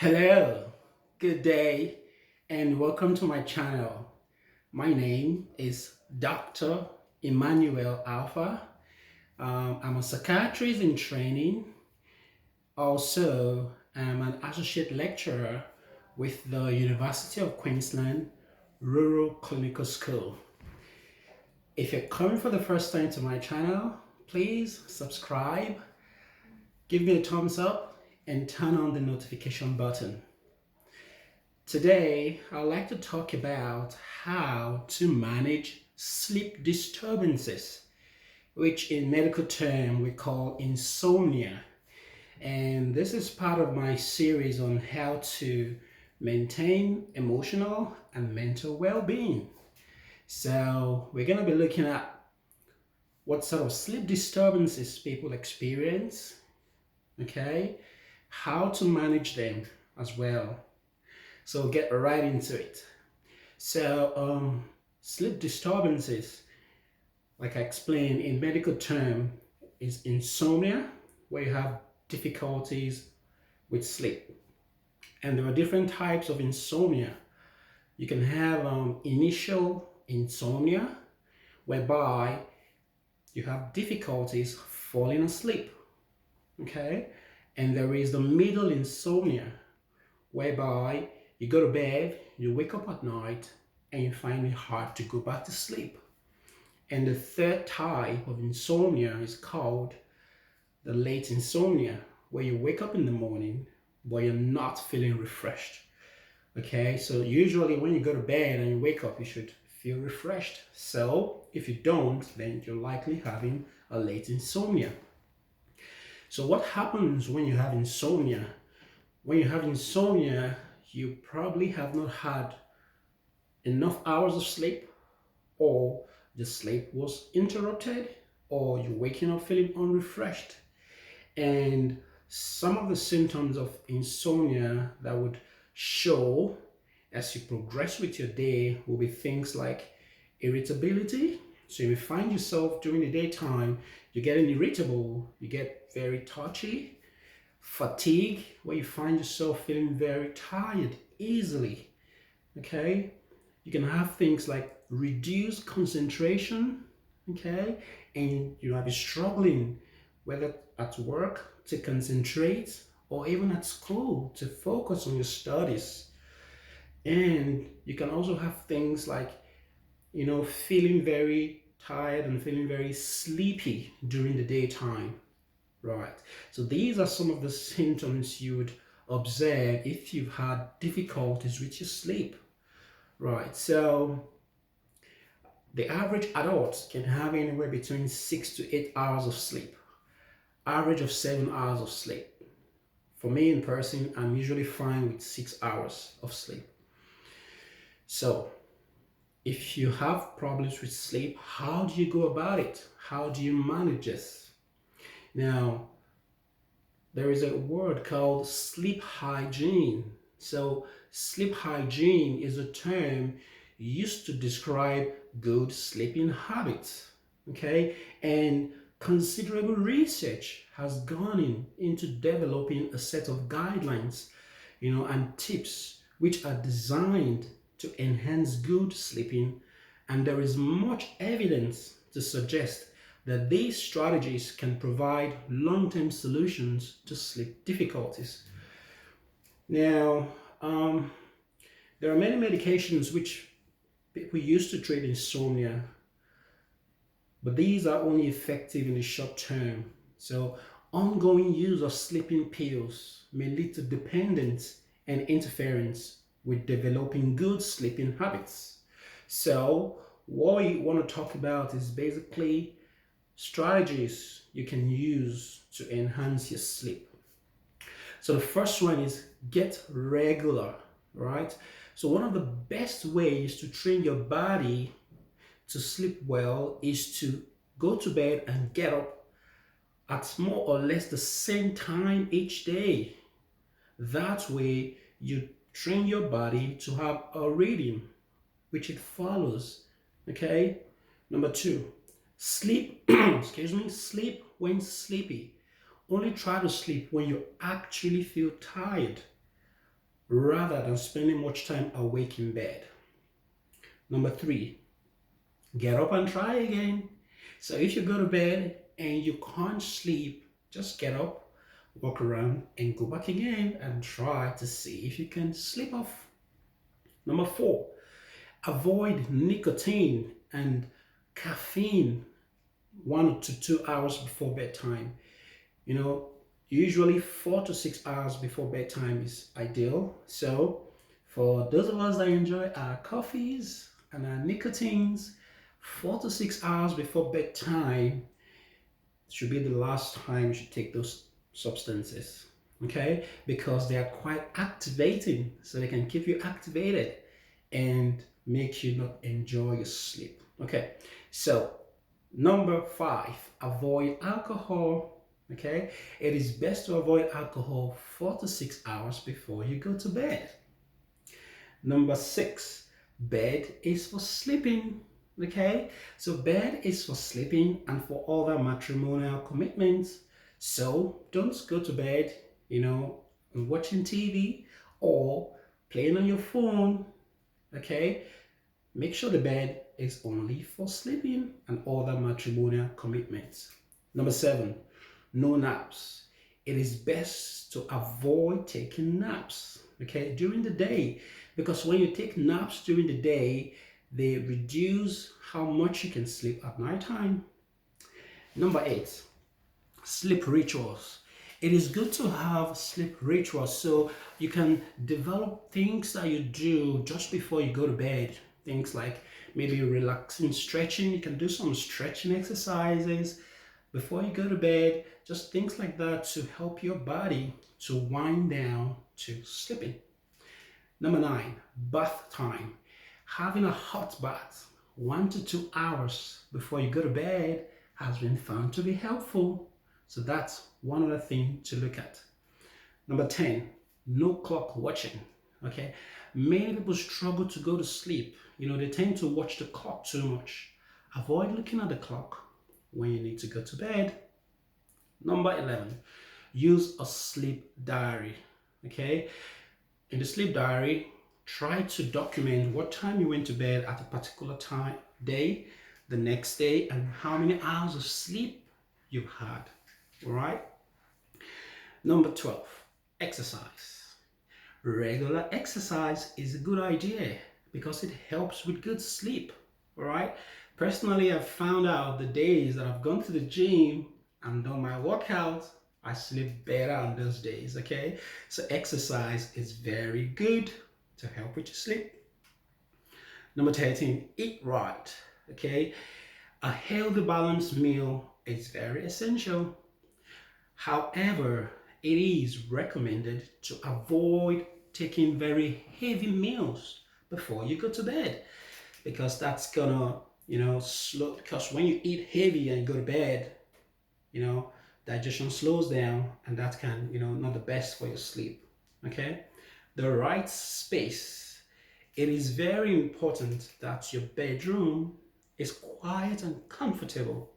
Hello, good day, and welcome to my channel. My name is Dr. Emmanuel Alpha. I'm a psychiatrist in training. Also, I'm an associate lecturer with the University of Queensland Rural Clinical School. If you're coming for the first time to my channel, please subscribe, give me a thumbs up, and turn on the notification button. Today, I'd like to talk about how to manage sleep disturbances, which in medical term we call insomnia. And this is part of my series on how to maintain emotional and mental well-being. So we're going to be looking at what sort of sleep disturbances people experience, okay, how to manage them as well. So get right into it. So sleep disturbances, like I explained in medical term, is insomnia, where you have difficulties with sleep. And there are different types of insomnia. You can have initial insomnia, whereby you have difficulties falling asleep, okay? And there is the middle insomnia, whereby you go to bed, you wake up at night, and you find it hard to go back to sleep. And the third type of insomnia is called the late insomnia, where you wake up in the morning, but you're not feeling refreshed. Okay, so usually when you go to bed and you wake up, you should feel refreshed. So if you don't, then you're likely having a late insomnia. So what happens when you have insomnia? When you have insomnia, you probably have not had enough hours of sleep, or the sleep was interrupted, or you're waking up feeling unrefreshed. And some of the symptoms of insomnia that would show as you progress with your day will be things like irritability. So you find yourself during the daytime, you're getting irritable, you get very touchy. Fatigue, where you find yourself feeling very tired easily. Okay, you can have things like reduced concentration. Okay, and you might be struggling whether at work to concentrate or even at school to focus on your studies. And you can also have things like, feeling very tired and feeling very sleepy during the daytime. Right. So these are some of the symptoms you would observe if you've had difficulties with your sleep. Right. So the average adult can have anywhere between 6 to 8 hours of sleep. Average of 7 hours of sleep. For me in person, I'm usually fine with 6 hours of sleep. So if you have problems with sleep, how do you go about it? How do you manage this? Now, there is a word called sleep hygiene. So sleep hygiene is a term used to describe good sleeping habits. Okay, and considerable research has gone into developing a set of guidelines, and tips which are designed to enhance good sleeping. And there is much evidence to suggest that these strategies can provide long-term solutions to sleep difficulties. Now, there are many medications which people use to treat insomnia, but these are only effective in the short term. So, ongoing use of sleeping pills may lead to dependence and interference with developing good sleeping habits. So, what we want to talk about is basically strategies you can use to enhance your sleep. So the first one is get regular, right? So one of the best ways to train your body to sleep well is to go to bed and get up at more or less the same time each day. That way you train your body to have a rhythm which it follows. Okay? Number two, sleep, excuse me, sleep when sleepy. Only try to sleep when you actually feel tired. rather than spending much time awake in bed. Number three, get up and try again. So if you go to bed and you can't sleep, just get up, walk around, and go back again and try to see if you can sleep off. Number four, avoid nicotine and caffeine 1 to 2 hours before bedtime. You know, usually 4 to 6 hours before bedtime is ideal. So, for those of us that enjoy our coffees and our nicotines, 4 to 6 hours before bedtime should be the last time you should take those substances. Okay, because they are quite activating, so they can keep you activated and make you not enjoy your sleep. Okay, so number five, avoid alcohol. Okay, it is best to avoid alcohol 4 to 6 hours before you go to bed. Number six, bed is for sleeping. Okay, so bed is for sleeping and for other matrimonial commitments. So don't go to bed, watching TV or playing on your phone. Okay, make sure the bed is only for sleeping and other matrimonial commitments. Number seven, no naps. It is best to avoid taking naps, okay, during the day, because when you take naps during the day, they reduce how much you can sleep at night time. Number eight, sleep rituals. It is good to have sleep rituals so you can develop things that you do just before you go to bed. Things like maybe relaxing stretching. You can do some stretching exercises before you go to bed. Just things like that to help your body to wind down to sleeping. Number nine, bath time. Having a hot bath 1 to 2 hours before you go to bed has been found to be helpful. So that's one other thing to look at. Number 10, no clock watching. Okay, many people struggle to go to sleep. They tend to watch the clock too much. Avoid looking at the clock when you need to go to bed. Number 11, use a sleep diary. Okay, in the sleep diary, try to document what time you went to bed at a particular time, day, the next day, and how many hours of sleep you had. All right. Number 12, exercise. Regular exercise is a good idea because it helps with good sleep. All right. Personally, I've found out the days that I've gone to the gym and done my workout, I sleep better on those days. Okay. So exercise is very good to help with your sleep. Number 13, eat right. Okay. A healthy balanced meal is very essential. However, it is recommended to avoid taking very heavy meals before you go to bed because that's gonna, slow. Because when you eat heavy and go to bed, digestion slows down, and that can, not the best for your sleep. Okay, the right space. It is very important that your bedroom is quiet and comfortable.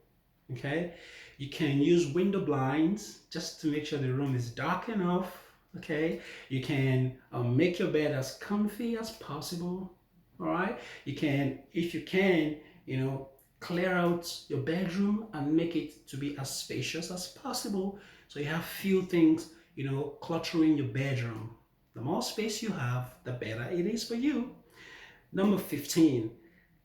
Okay, you can use window blinds just to make sure the room is dark enough. Okay, you can make your bed as comfy as possible. All right, you can, if you can, clear out your bedroom and make it to be as spacious as possible, so you have few things cluttering your bedroom. The more space you have, the better it is for you. Number 15,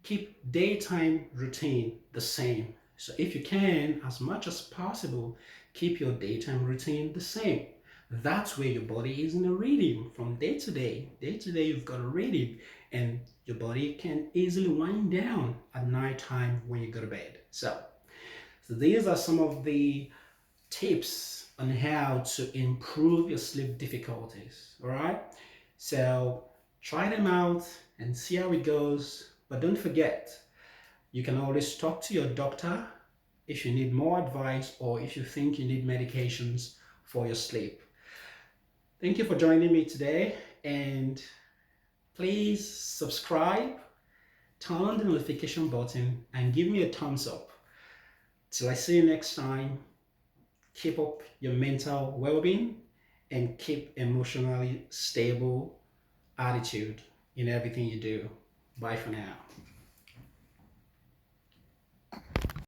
keep daytime routine the same. So if you can, as much as possible, keep your daytime routine the same. That's where your body is in a rhythm from day to day. Day to day, you've got a rhythm, and your body can easily wind down at night time when you go to bed. So these are some of the tips on how to improve your sleep difficulties. All right. So try them out and see how it goes. But don't forget, you can always talk to your doctor if you need more advice or if you think you need medications for your sleep. Thank you for joining me today, and please subscribe, turn on the notification button, and give me a thumbs up. Till I see you next time, keep up your mental well-being and keep emotionally stable attitude in everything you do. Bye for now.